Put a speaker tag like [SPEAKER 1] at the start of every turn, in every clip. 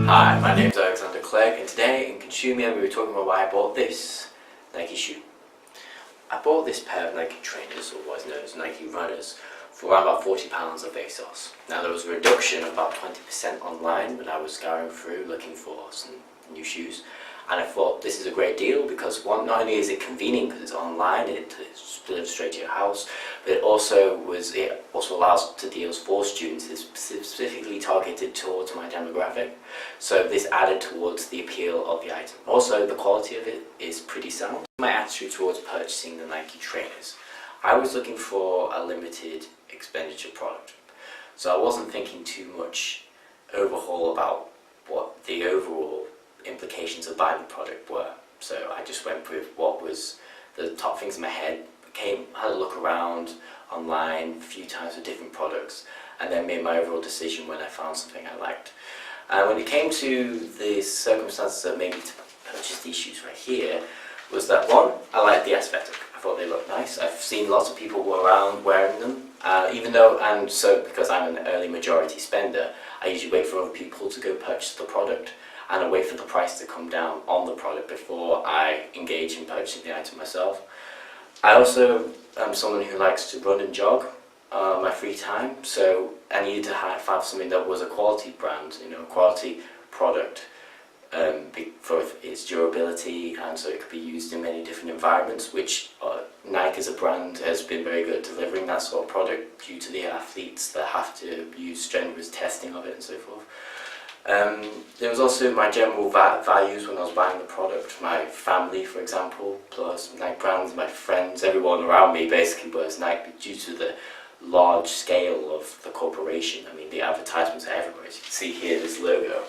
[SPEAKER 1] Hi, my name is Alexander Clegg, and today in Consumia we were talking about why I bought this Nike shoe. I bought this pair of Nike trainers, or what is known as Nike runners, for around about £40 of ASOS. Now there was a reduction of about 20% online when I was scouring through looking for some new shoes, and I thought this is a great deal because one, not only is it convenient because it's online, it's delivered straight to your house, but it also allows to deals for students. It's specifically targeted towards my demographic, so this added towards the appeal of the item. Also, the quality of it is pretty sound. My attitude towards purchasing the Nike trainers, I was looking for a limited expenditure product, so I wasn't thinking too much overhaul about what the overall implications of buying the product were. So I just went with what was the top things in my head, had a look around online a few times with different products, and then made my overall decision when I found something I liked. And when it came to the circumstances that made me to purchase these shoes right here, was that one, I liked the aesthetic. I thought they looked nice. I've seen lots of people go around wearing them, because I'm an early majority spender, I usually wait for other people to go purchase the product, and I wait for the price to come down on the product before I engage in purchasing the item myself. I also am someone who likes to run and jog my free time, so I needed to have something that was a quality brand, a quality product for its durability, and so it could be used in many different environments, which Nike as a brand has been very good at delivering that sort of product due to the athletes that have to use strenuous testing of it and so forth. There was also my general values when I was buying the product. My family, for example, plus Nike brands, my friends, everyone around me basically wears Nike due to the large scale of the corporation. I mean, the advertisements are everywhere. As you can see here, this logo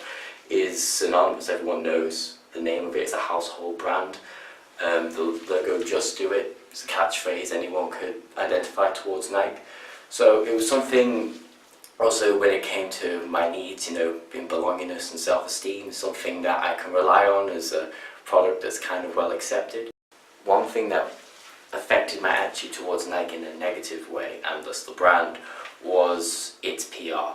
[SPEAKER 1] is synonymous. Everyone knows the name of it. It's a household brand. The logo, "Just Do It," is a catchphrase anyone could identify towards Nike. So it was something. Also, when it came to my needs, being belongingness and self-esteem, something that I can rely on as a product that's kind of well accepted. One thing that affected my attitude towards Nike in a negative way, and thus the brand, was its PR.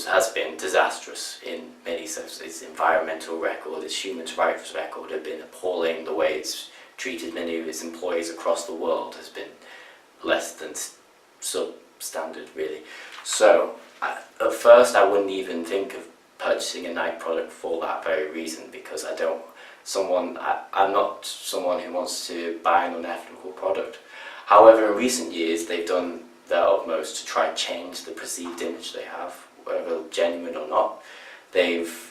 [SPEAKER 1] Has been disastrous in many senses. Its environmental record, its human rights record have been appalling. The way it's treated many of its employees across the world has been less than substandard, really. So at first I wouldn't even think of purchasing a Nike product for that very reason, because I'm not someone who wants to buy an unethical product. However, in recent years they've done their utmost to try and change the perceived image they have, whether genuine or not.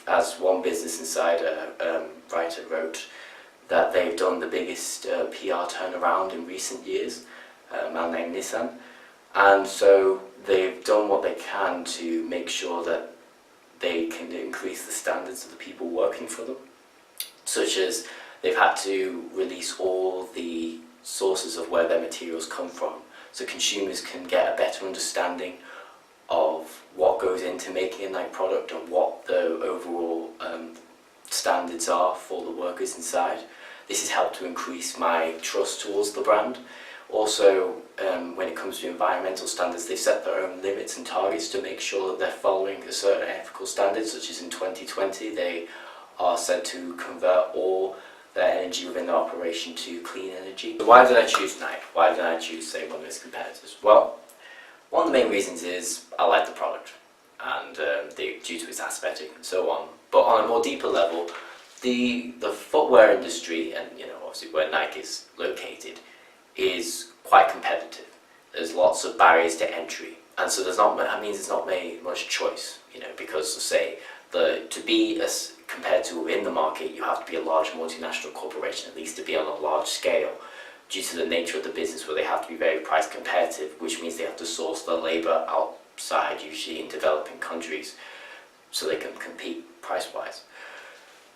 [SPEAKER 1] As one Business Insider writer wrote, that they've done the biggest PR turnaround in recent years, a man named Nissan. And so they've done what they can to make sure that they can increase the standards of the people working for them, such as they've had to release all the sources of where their materials come from, so consumers can get a better understanding of what goes into making a Nike product and what the overall standards are for the workers inside. This has helped to increase my trust towards the brand. Also, when it comes to environmental standards, they've set their own limits and targets to make sure that they're following a certain ethical standards, such as in 2020 they are said to convert all their energy within their operation to clean energy. So why did I choose Nike? Why did I choose, say, one of its competitors? Well, one of the main reasons is I like the product, and due to its aesthetic and so on. But on a more deeper level, the footwear industry, and obviously where Nike is located, is quite competitive. There's lots of barriers to entry, and so there's not much choice, because to be as compared to in the market, you have to be a large multinational corporation, at least to be on a large scale, due to the nature of the business, where they have to be very price competitive, which means they have to source their labor outside, usually in developing countries, so they can compete price-wise.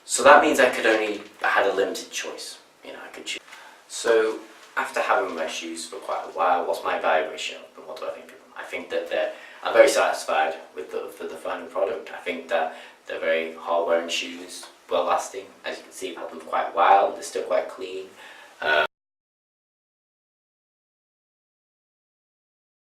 [SPEAKER 1] So that means I had a limited choice. I could choose. So after having my shoes for quite a while, what's my evaluation of them? What do I think of them? I think that I'm very satisfied with the final product. I think that they're very hard-wearing shoes, well-lasting. As you can see, I've had them for quite a while. They're still quite clean.